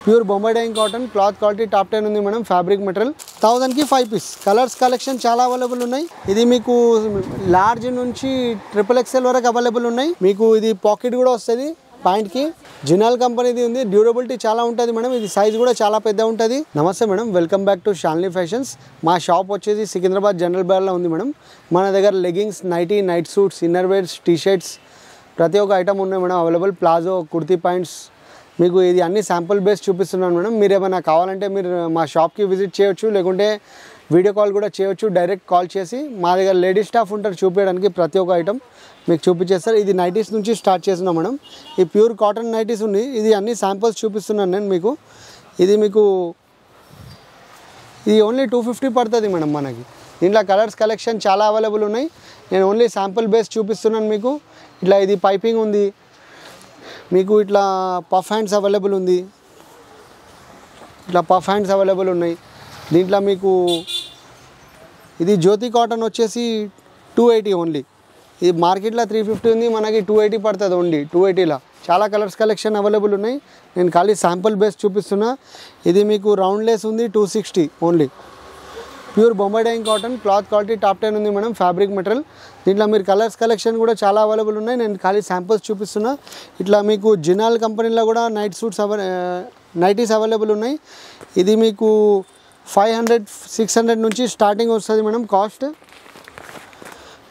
Pure Bombay dyeing cotton cloth quality top 10 ఉంది madam. Fabric material 1000 కి 5 piece. Colours collection చాలా available ఉన్నాయి. ఇది మీకు లార్జ్ నుంచి XXL వరకు అవైలబుల్ ఉన్నాయి. మీకు ఇది పాకెట్ కూడా వస్తుంది పాయింట్ కి. జినాల్ కంపెనీది ఉంది. డ్యూరబిలిటీ చాలా ఉంటుంది మేడం. ఇది సైజ్ కూడా చాలా పెద్ద ఉంటుంది. నమస్తే madam, welcome back to Shalini fashions. మా షాప్ వచ్చేసి సికింద్రాబాద్ జనరల్ బజార్లో ఉంది మేడం. మన దగ్గర leggings, nighty, night suits, inner wears, T shirts ప్రతి ఒక్క ఐటమ్ ఉన్నాయి madam available. Palazzo, kurti pants మీకు ఇది అన్ని శాంపుల్ బేస్ చూపిస్తున్నాను మేడం. మీరు ఏమైనా కావాలంటే మీరు మా షాప్కి విజిట్ చేయొచ్చు, లేకుంటే వీడియో కాల్ కూడా చేయొచ్చు. డైరెక్ట్ కాల్ చేసి మా దగ్గర లేడీస్ స్టాఫ్ ఉంటారు చూపించడానికి ప్రతి ఒక్క ఐటమ్ మీకు చూపించేస్తారు. ఇది నైటీస్ నుంచి స్టార్ట్ చేస్తున్నాం మేడం. ఈ ప్యూర్ కాటన్ నైటీస్ ఉంది. ఇది అన్ని శాంపుల్స్ చూపిస్తున్నాను నేను మీకు. ఇది మీకు ఇది ఓన్లీ 250 పడుతుంది మేడం మనకి. దీంట్లో కలర్స్ కలెక్షన్ చాలా అవైలబుల్ ఉన్నాయి. నేను ఓన్లీ శాంపుల్ బేస్ చూపిస్తున్నాను మీకు. ఇట్లా ఇది పైపింగ్ ఉంది మీకు. ఇట్లా పఫ్ హ్యాండ్స్ అవైలబుల్ ఉంది. ఇట్లా పఫ్ హ్యాండ్స్ అవైలబుల్ ఉన్నాయి. దీంట్లో మీకు ఇది జ్యోతి కాటన్ వచ్చేసి 280 ఓన్లీ. ఇది మార్కెట్లో 350 ఉంది, మనకి 280 పడుతుంది ఓన్లీ. 280లా చాలా కలర్స్ కలెక్షన్ అవైలబుల్ ఉన్నాయి. నేను ఖాళీ శాంపుల్ బేస్ చూపిస్తున్నా. ఇది మీకు రౌండ్ లేస్ ఉంది 260 only. Pure Bombay dyeing cotton cloth quality top 10 ఉంది మేడం. Fabric material. దీంట్లో మీరు కలర్స్ కలెక్షన్ కూడా చాలా అవైలబుల్ ఉన్నాయి. నేను ఖాళీ శాంపుల్స్ చూపిస్తున్నా. ఇట్లా మీకు జినాల్ కంపెనీలో కూడా నైట్ సూట్స్ నైటీస్ అవైలబుల్ ఉన్నాయి. ఇది మీకు 500-600 నుంచి స్టార్టింగ్ వస్తుంది మేడం కాస్ట్.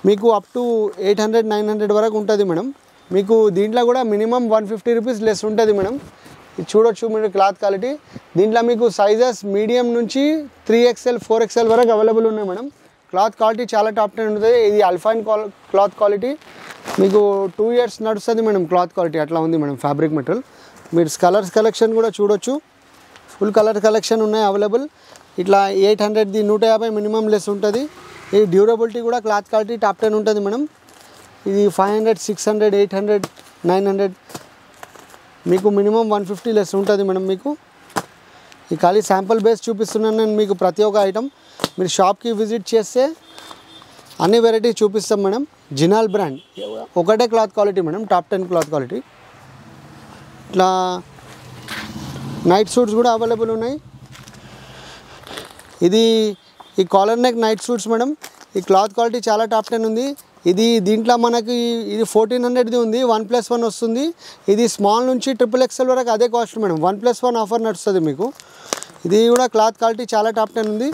మీకు అప్ టు 800-900 వరకు ఉంటుంది మేడం. మీకు దీంట్లో కూడా మినిమం 150 రూపీస్ లెస్ ఉంటుంది మేడం. ఇది చూడొచ్చు మీరు క్లాత్ క్వాలిటీ. దీంట్లో మీకు సైజెస్ మీడియం నుంచి 3XL 4XL వరకు అవైలబుల్ ఉన్నాయి మేడం. క్లాత్ క్వాలిటీ చాలా టాప్ 10 ఉంటుంది. ఇది అల్ఫైన్ క్లాత్ క్వాలిటీ. మీకు 2 ఇయర్స్ నడుస్తుంది మేడం. క్లాత్ క్వాలిటీ అట్లా ఉంది మేడం ఫ్యాబ్రిక్ మెటీరియల్. మీరు కలర్స్ కలెక్షన్ కూడా చూడొచ్చు. ఫుల్ కలర్ కలెక్షన్ ఉన్నాయి అవైలబుల్. ఇట్లా 800ది 150 మినిమం లెస్ ఉంటుంది. ఈ డ్యూరబిలిటీ కూడా క్లాత్ క్వాలిటీ టాప్ 10 ఉంటుంది మేడం. ఇది 500, 600, 800, 900 మీకు మినిమం 150 లెస్ ఉంటుంది మేడం. మీకు ఈ ఖాళీ శాంపుల్ బేస్ చూపిస్తున్నాను నేను మీకు ప్రతి ఒక్క ఐటమ్. మీరు షాప్కి విజిట్ చేస్తే అన్ని వెరైటీస్ చూపిస్తాం మేడం. జినాల్ బ్రాండ్ ఒకటే cloth quality madam. Top 10 cloth quality. ఇట్లా నైట్ సూట్స్ కూడా అవైలబుల్ ఉన్నాయి. ఇది ఈ collar neck night suits madam. ఈ క్లాత్ క్వాలిటీ చాలా టాప్ 10 ఉంది. ఇది దీంట్లో మనకి ఇది 1400ది ఉంది. 1+1 వస్తుంది. ఇది స్మాల్ నుంచి XXL వరకు అదే కాస్ట్ మేడం. 1+1 ఆఫర్ నడుస్తుంది మీకు. ఇది కూడా క్లాత్ క్వాలిటీ చాలా టాప్ 10 ఉంది.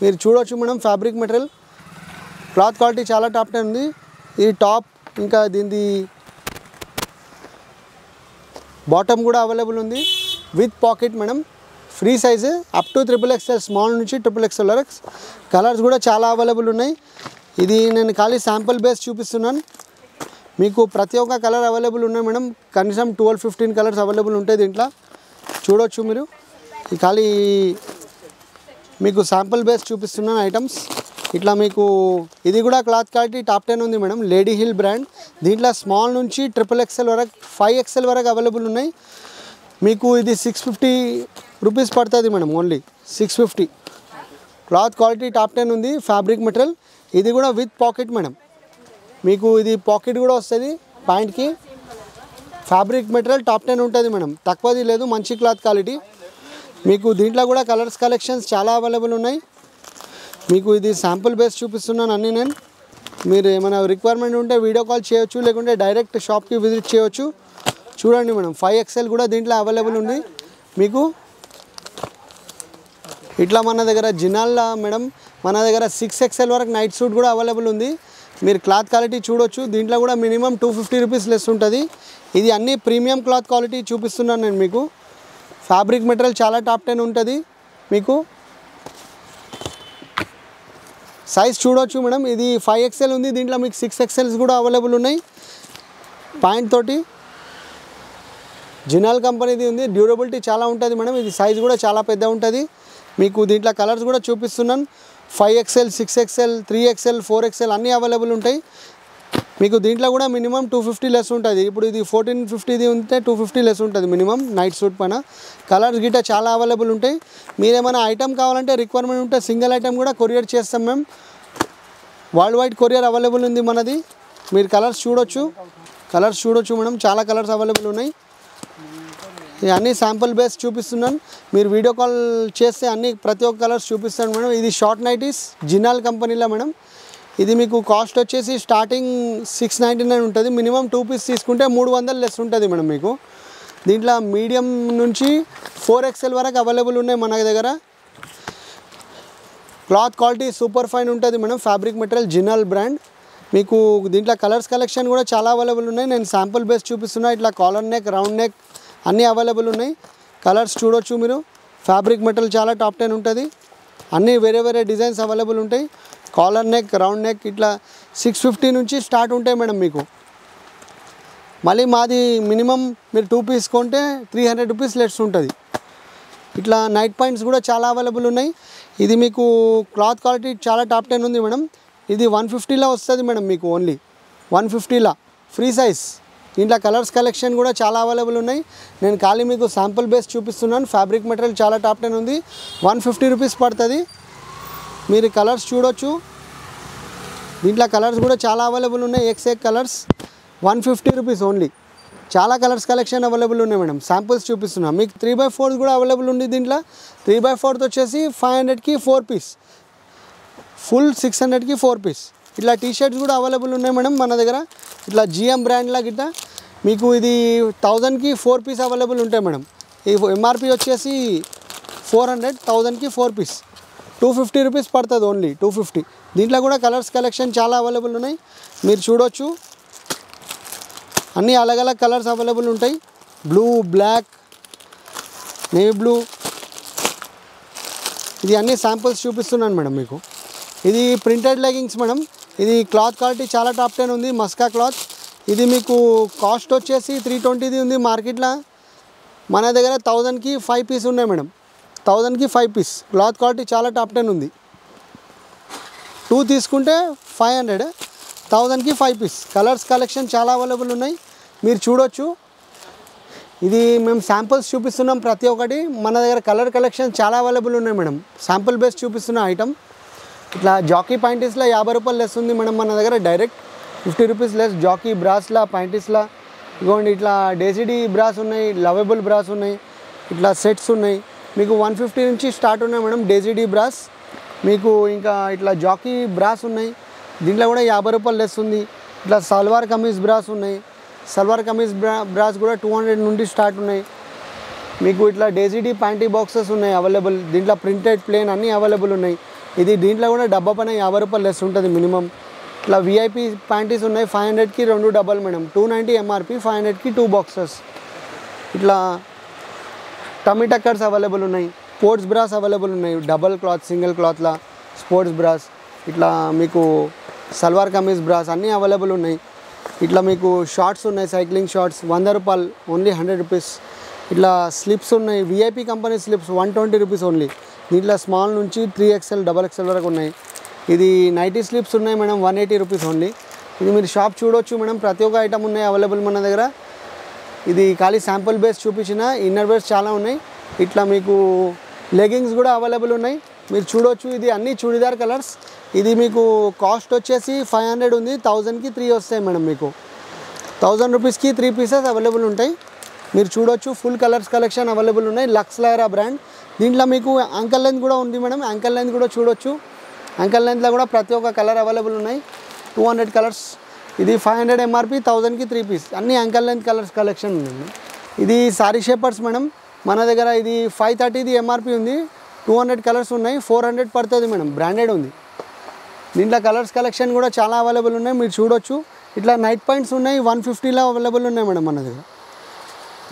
మీరు చూడవచ్చు madam. Fabric material cloth quality చాలా టాప్ 10 ఉంది. ఈ టాప్ ఇంకా దీనిది బాటమ్ కూడా అవైలబుల్ ఉంది with pocket madam. Free size up to XXL, small నుంచి XXL వరకు. కలర్స్ కూడా చాలా అవైలబుల్ ఉన్నాయి. ఇది నేను ఖాళీ శాంపుల్ బేస్ చూపిస్తున్నాను మీకు. ప్రతి ఒక్క కలర్ అవైలబుల్ ఉన్నాయి మేడం. కనీసం 12-15 కలర్స్ అవైలబుల్ ఉంటాయి దీంట్లో. చూడొచ్చు మీరు. ఈ ఖాళీ మీకు శాంపుల్ బేస్ చూపిస్తున్నాను ఐటమ్స్. ఇట్లా మీకు ఇది కూడా క్లాత్ క్వాలిటీ టాప్ 10 ఉంది మేడం. Lady hill brand. దీంట్లో స్మాల్ నుంచి XXL వరకు 5XL వరకు అవైలబుల్ ఉన్నాయి. మీకు ఇది 650 రూపీస్ పడుతుంది madam. Only 650. Cloth quality top 10 ఉంది. Fabric material. ఇది కూడా విత్ పాకెట్ మేడం. మీకు ఇది పాకెట్ కూడా వస్తుంది పాయింట్కి. ఫ్యాబ్రిక్ మెటీరియల్ టాప్ 10 ఉంటుంది మేడం. తక్కువది లేదు. మంచి క్లాత్ క్వాలిటీ. మీకు దీంట్లో కూడా కలర్స్ కలెక్షన్స్ చాలా అవైలబుల్ ఉన్నాయి. మీకు ఇది శాంపుల్ బేస్ చూపిస్తున్నాను అన్నీ నేను. మీరు ఏమైనా రిక్వైర్మెంట్ ఉంటే వీడియో కాల్ చేయొచ్చు, లేకుంటే డైరెక్ట్ షాప్కి విజిట్ చేయొచ్చు. చూడండి మేడం. 5XL కూడా దీంట్లో అవైలబుల్ ఉంది మీకు. ఇట్లా మన దగ్గర జినాల్లా మేడం మన దగ్గర 6XL వరకు నైట్ సూట్ కూడా అవైలబుల్ ఉంది. మీరు క్లాత్ క్వాలిటీ చూడొచ్చు. దీంట్లో కూడా మినిమం 250 రూపీస్ లెస్ ఉంటుంది. ఇది అన్ని ప్రీమియం క్లాత్ క్వాలిటీ చూపిస్తున్నాను నేను మీకు. ఫ్యాబ్రిక్ మెటీరియల్ చాలా టాప్ 10 ఉంటుంది మీకు. సైజ్ చూడొచ్చు మేడం. ఇది 5XL ఉంది. దీంట్లో మీకు 6XLs కూడా అవైలబుల్ ఉన్నాయి పాయింట్ తోటి. జినాల్ కంపెనీది ఉంది. డ్యూరబిలిటీ చాలా ఉంటుంది మేడం. ఇది సైజ్ కూడా చాలా పెద్ద ఉంటుంది మీకు. దీంట్లో కలర్స్ కూడా చూపిస్తున్నాను. 5XL, 6XL, 3XL, 4XL అన్నీ అవైలబుల్ ఉంటాయి మీకు. దీంట్లో కూడా మినిమం 250 లెస్ ఉంటుంది. ఇప్పుడు ఇది 1450ది ఉంటే 250 లెస్ ఉంటుంది మినిమం నైట్ సూట్ పైన. కలర్స్ గిట్ట చాలా అవైలబుల్ ఉంటాయి. మీరేమైనా ఐటమ్ కావాలంటే రిక్వైర్మెంట్ ఉంటే సింగిల్ ఐటమ్ కూడా కొరియర్ చేస్తాం మేము. వరల్డ్ వైడ్ కొరియర్ అవైలబుల్ ఉంది మనది. మీరు కలర్స్ చూడొచ్చు మేడం. చాలా కలర్స్ అవైలబుల్ ఉన్నాయి. ఇది అన్ని శాంపుల్ బేస్ చూపిస్తున్నాను. మీరు వీడియో కాల్ చేస్తే అన్ని ప్రతి ఒక్క కలర్స్ చూపిస్తాను మేడం. ఇది షార్ట్ నైటీస్ జినాల్ కంపెనీలో మేడం. ఇది మీకు కాస్ట్ వచ్చేసి స్టార్టింగ్ 699 ఉంటుంది. మినిమం 2 పీస్ తీసుకుంటే 300 లెస్ ఉంటుంది మేడం మీకు. దీంట్లో మీడియం నుంచి 4XL వరకు అవైలబుల్ ఉన్నాయి మన దగ్గర. క్లాత్ క్వాలిటీ సూపర్ ఫైన్ ఉంటుంది మేడం. ఫ్యాబ్రిక్ మెటీరియల్ జినాల్ బ్రాండ్. మీకు దీంట్లో కలర్స్ కలెక్షన్ కూడా చాలా అవైలబుల్ ఉన్నాయి. నేను శాంపుల్ బేస్ చూపిస్తున్నా. ఇట్లా కాలర్ నెక్, రౌండ్ నెక్ అన్నీ అవైలబుల్ ఉన్నాయి. కలర్స్ చూడొచ్చు మీరు. ఫ్యాబ్రిక్ మెటీరియల్ చాలా టాప్ 10 ఉంటుంది. అన్నీ వేరే వేరే డిజైన్స్ అవైలబుల్ ఉంటాయి. కాలర్ నెక్, రౌండ్ నెక్ ఇట్లా 650 నుంచి స్టార్ట్ ఉంటాయి మేడం మీకు. మళ్ళీ మాది మినిమం మీరు 2 పీస్ కొంటే 300 రూపీస్ లెస్ ఉంటుంది. ఇట్లా నైట్ పాయింట్స్ కూడా చాలా అవైలబుల్ ఉన్నాయి. ఇది మీకు క్లాత్ క్వాలిటీ చాలా టాప్ 10 ఉంది మేడం. ఇది 150లో వస్తుంది మేడం మీకు. ఓన్లీ 150లా ఫ్రీ సైజ్. దీంట్లో కలర్స్ కలెక్షన్ కూడా చాలా అవైలబుల్ ఉన్నాయి. నేను ఖాళీ మీకు శాంపుల్ బేస్ చూపిస్తున్నాను. ఫ్యాబ్రిక్ మెటీరియల్ చాలా టాప్ 10 ఉంది. 150 రూపీస్ పడుతుంది. మీరు కలర్స్ చూడొచ్చు. దీంట్లో కలర్స్ కూడా చాలా అవైలబుల్ ఉన్నాయి. X colours 150 rupees only. చాలా కలర్స్ కలెక్షన్ అవైలబుల్ ఉన్నాయి మేడం. శాంపుల్స్ చూపిస్తున్నా. మీకు 3x4 కూడా అవైలబుల్ ఉంది. దీంట్లో 3x4 వచ్చేసి 500కి 4 పీస్, ఫుల్ 600కి 4 పీస్. ఇట్లా టీషర్ట్స్ కూడా అవైలబుల్ ఉన్నాయి మేడం మన దగ్గర. ఇట్లా జిఎం బ్రాండ్లా గిట్ట మీకు ఇది 1000కి 4 పీస్ అవైలబుల్ ఉంటాయి మేడం. ఈ ఎంఆర్పి వచ్చేసి 400, 1000కి 4 పీస్ 250 రూపీస్ పడుతుంది ఓన్లీ. 250. దీంట్లో కూడా కలర్స్ కలెక్షన్ చాలా అవైలబుల్ ఉన్నాయి. మీరు చూడొచ్చు. అన్నీ అలగ్ కలర్స్ అవైలబుల్ ఉంటాయి. Blue, black, navy blue. ఇది అన్ని శాంపుల్స్ చూపిస్తున్నాను మేడం మీకు. ఇది ప్రింటెడ్ లెగ్గింగ్స్ మేడం. ఇది క్లాత్ క్వాలిటీ చాలా టాప్ 10 ఉంది. మస్కా క్లాత్. ఇది మీకు కాస్ట్ వచ్చేసి 320 ఉంది మార్కెట్లో. మన దగ్గర 1000కి 5 పీస్ ఉన్నాయి మేడం. 1000కి 5 పీస్. క్లాత్ క్వాలిటీ చాలా టాప్ 10 ఉంది. 2 తీసుకుంటే 500, 1000కి 5 పీస్. కలర్స్ కలెక్షన్ చాలా అవైలబుల్ ఉన్నాయి. మీరు చూడొచ్చు. ఇది మేము శాంపుల్స్ చూపిస్తున్నాం ప్రతి ఒక్కటి. మన దగ్గర కలర్ కలెక్షన్ చాలా అవైలబుల్ ఉన్నాయి మేడం. శాంపుల్ బేస్ చూపిస్తున్న ఐటమ్. ఇట్లా జాకీ పాయింటీస్లో 50 రూపాయలు లెస్ ఉంది మేడం మన దగ్గర. Direct 50 rupees less. జాకీ బ్రాస్లా, పాయింటీస్లా ఇదిగోండి. ఇట్లా డేసిడీ బ్రాస్ ఉన్నాయి, లవబుల్ బ్రాస్ ఉన్నాయి. ఇట్లా సెట్స్ ఉన్నాయి. మీకు 150 నుంచి స్టార్ట్ ఉన్నాయి మేడం డేసిడీ బ్రాస్. మీకు ఇంకా ఇట్లా జాకీ బ్రాస్ ఉన్నాయి. దీంట్లో కూడా 50 రూపాయలు లెస్ ఉంది. ఇట్లా సల్వార్ కమీజ్ బ్రాస్ ఉన్నాయి. సల్వార్ కమీజ్ బ్రాస్ కూడా 200 నుండి స్టార్ట్ ఉన్నాయి. మీకు ఇట్లా డేసిడీ ప్యాంటీ బాక్సెస్ ఉన్నాయి అవైలబుల్. దీంట్లో ప్రింటెడ్, ప్లేన్ అన్నీ అవైలబుల్ ఉన్నాయి. ఇది దీంట్లో కూడా డబ్బా పైన 50 రూపాయలు లెస్ ఉంటుంది మినిమం. ఇట్లా విఐపి ప్యాంటీస్ ఉన్నాయి. 500కి 2 డబ్బాలు మేడం. 290 ఎంఆర్పి, 500కి 2 బాక్సెస్. ఇట్లా టమీ టక్కర్స్ అవైలబుల్ ఉన్నాయి. స్పోర్ట్స్ బ్రాస్ అవైలబుల్ ఉన్నాయి. డబల్ క్లాత్, సింగిల్ క్లాత్లా స్పోర్ట్స్ బ్రాస్. ఇట్లా మీకు సల్వార్ కమీజ్ బ్రాస్ అన్నీ అవైలబుల్ ఉన్నాయి. ఇట్లా మీకు షార్ట్స్ ఉన్నాయి. సైక్లింగ్ షార్ట్స్ 100 రూపాయలు ఓన్లీ, 100 రూపీస్. ఇట్లా స్లిప్స్ ఉన్నాయి. VIP company slips 120 rupees only. దీంట్లో స్మాల్ నుంచి 3XL, XXL వరకు ఉన్నాయి. ఇది నైటీ స్లిప్స్ ఉన్నాయి మేడం. 180 rupees only. ఇది మీరు షాప్ చూడొచ్చు మేడం. ప్రతి ఒక్క ఐటమ్ ఉన్నాయి అవైలబుల్ మన దగ్గర. ఇది ఖాళీ శాంపుల్ బేస్ చూపించిన. ఇన్నర్ వేర్స్ చాలా ఉన్నాయి. ఇట్లా మీకు లెగ్గింగ్స్ కూడా అవైలబుల్ ఉన్నాయి. మీరు చూడొచ్చు. ఇది అన్ని చూడిదార్ కలర్స్. ఇది మీకు కాస్ట్ వచ్చేసి 500 ఉంది. 1000కి 3 వస్తాయి మేడం మీకు. 1000 రూపీస్కి 3 పీసెస్ అవైలబుల్ ఉంటాయి. మీరు చూడొచ్చు. ఫుల్ కలర్స్ కలెక్షన్ అవైలబుల్ ఉన్నాయి. Lux Lyra brand. దీంట్లో మీకు యాంకల్ లెంత్ కూడా ఉంది మేడం. యాంకల్ లెంత్ కూడా చూడొచ్చు. యాంకల్ లెంత్లో కూడా ప్రతి ఒక్క కలర్ అవైలబుల్ ఉన్నాయి. 200 కలర్స్. ఇది 500 ఎంఆర్పి, 1000కి 3 పీస్. అన్ని యాంకల్ లెంత్ కలర్స్ కలెక్షన్ ఉంది. ఇది సారీ షేపర్స్ మేడం మన దగ్గర. ఇది 530 ఎంఆర్పి ఉంది. 200 కలర్స్ ఉన్నాయి. 400 పడుతుంది మేడం. బ్రాండెడ్ ఉంది. దీంట్లో కలర్స్ కలెక్షన్ కూడా చాలా అవైలబుల్ ఉన్నాయి. మీరు చూడొచ్చు. ఇట్లా నైట్ పాయింట్స్ ఉన్నాయి. 150లో అవైలబుల్ ఉన్నాయి మేడం మన దగ్గర.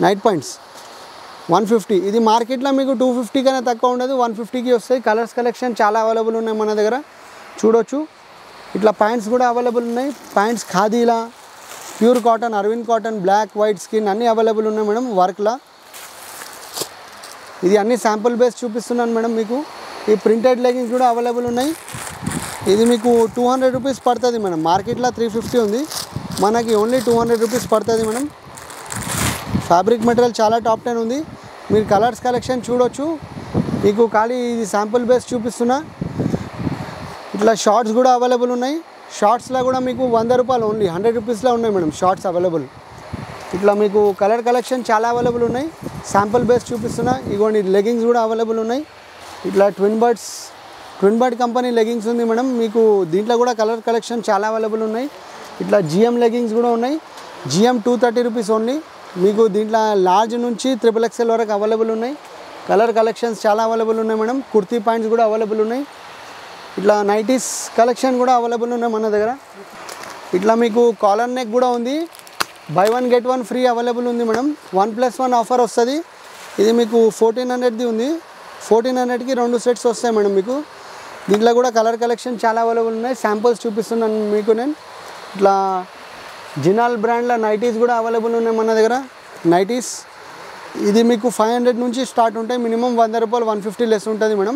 Night pants 150. ఇది మార్కెట్లో మీకు 250 కన్నా తక్కువ ఉండదు. 150కి వస్తాయి. కలర్స్ కలెక్షన్ చాలా అవైలబుల్ ఉన్నాయి మన దగ్గర. చూడొచ్చు. ఇట్లా ప్యాంట్స్ కూడా అవైలబుల్ ఉన్నాయి. ప్యాంట్స్ ఖాదీలా, pure cotton, Arvind cotton, black, white skin అన్నీ అవైలబుల్ ఉన్నాయి మేడం వర్క్లా. ఇది అన్ని శాంపుల్ బేస్ చూపిస్తున్నాను మేడం మీకు. ఈ ప్రింటెడ్ లెగ్గింగ్స్ కూడా అవైలబుల్ ఉన్నాయి. ఇది మీకు 200 రూపీస్ పడుతుంది మేడం. మార్కెట్లో 350 ఉంది. మనకి ఓన్లీ 200 రూపీస్ పడుతుంది మేడం. ఫ్యాబ్రిక్ మెటీరియల్ చాలా టాప్ 10 ఉంది. మీరు కలర్స్ కలెక్షన్ చూడొచ్చు. మీకు ఖాళీ ఇది శాంపుల్ బేస్ చూపిస్తున్నా. ఇట్లా షార్ట్స్ కూడా అవైలబుల్ ఉన్నాయి. షార్ట్స్లో కూడా మీకు 100 రూపాయలు ఓన్లీ, 100 రూపీస్లో ఉన్నాయి మేడం షార్ట్స్ అవైలబుల్. ఇట్లా మీకు కలర్ కలెక్షన్ చాలా అవైలబుల్ ఉన్నాయి. శాంపుల్ బేస్ చూపిస్తున్నా. ఇగోండి లెగింగ్స్ కూడా అవైలబుల్ ఉన్నాయి. ఇట్లా ట్విన్ బర్డ్ కంపెనీ లెగింగ్స్ ఉంది మేడం. మీకు దీంట్లో కూడా కలర్ కలెక్షన్ చాలా అవైలబుల్ ఉన్నాయి. ఇట్లా జిఎం లెగింగ్స్ కూడా ఉన్నాయి. GM 230 rupees only. మీకు దీంట్లో లార్జ్ నుంచి XXL వరకు అవైలబుల్ ఉన్నాయి. కలర్ కలెక్షన్స్ చాలా అవైలబుల్ ఉన్నాయి మేడం. కుర్తీ ప్యాంట్స్ కూడా అవైలబుల్ ఉన్నాయి. ఇట్లా నైటీస్ కలెక్షన్ కూడా అవైలబుల్ ఉన్నాయి మన దగ్గర. ఇట్లా మీకు కాలర్ నెక్ కూడా ఉంది. బై 1 get 1 ఫ్రీ అవైలబుల్ ఉంది మేడం. 1+1 ఆఫర్ వస్తుంది. ఇది మీకు 1400ది ఉంది. 1400కి 2 సెట్స్ వస్తాయి మేడం మీకు. దీంట్లో కూడా కలర్ కలెక్షన్ చాలా అవైలబుల్ ఉన్నాయి. శాంపుల్స్ చూపిస్తున్నాను మీకు నేను. ఇట్లా జినాల్ బ్రాండ్లో నైటీస్ కూడా అవైలబుల్ ఉన్నాయి మన దగ్గర. నైటీస్ ఇది మీకు 500 నుంచి స్టార్ట్ ఉంటాయి. మినిమం 100 రూపాయలు 150 లెస్ ఉంటుంది మేడం.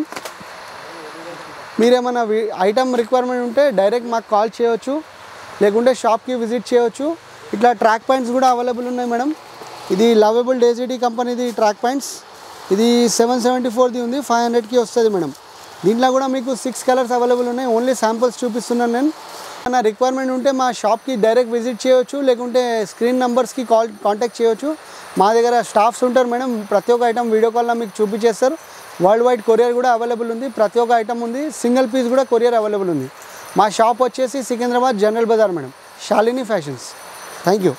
మీరేమైనా ఐటమ్ రిక్వైర్మెంట్ ఉంటే డైరెక్ట్ మాకు కాల్ చేయవచ్చు, లేకుంటే షాప్కి విజిట్ చేయవచ్చు. ఇట్లా ట్రాక్ ప్యాంట్స్ కూడా అవైలబుల్ ఉన్నాయి మేడం. ఇది లవబుల్ డేజీటీ కంపెనీది ట్రాక్ ప్యాంట్స్. ఇది 774ది ఉంది. 500కి వస్తుంది మేడం. దీంట్లో కూడా మీకు 6 కలర్స్ అవైలబుల్ ఉన్నాయి. ఓన్లీ శాంపుల్స్ చూపిస్తున్నాను నేను. నా రిక్వైర్మెంట్ ఉంటే మా షాప్కి డైరెక్ట్ విజిట్ చేయవచ్చు, లేకుంటే స్క్రీన్ నెంబర్స్కి కాంటాక్ట్ చేయవచ్చు. మా దగ్గర స్టాఫ్స్ ఉంటారు మేడం. ప్రతి ఒక్క ఐటమ్ వీడియో కాల్లో మీకు చూపించేస్తారు. వరల్డ్ వైడ్ కొరియర్ కూడా అవైలబుల్ ఉంది. ప్రతి ఒక్క ఐటమ్ ఉంది. సింగిల్ పీస్ కూడా కొరియర్ అవైలబుల్ ఉంది. మా షాప్ వచ్చేసి Secunderabad General Bazaar madam, Shalini fashions. Thank you.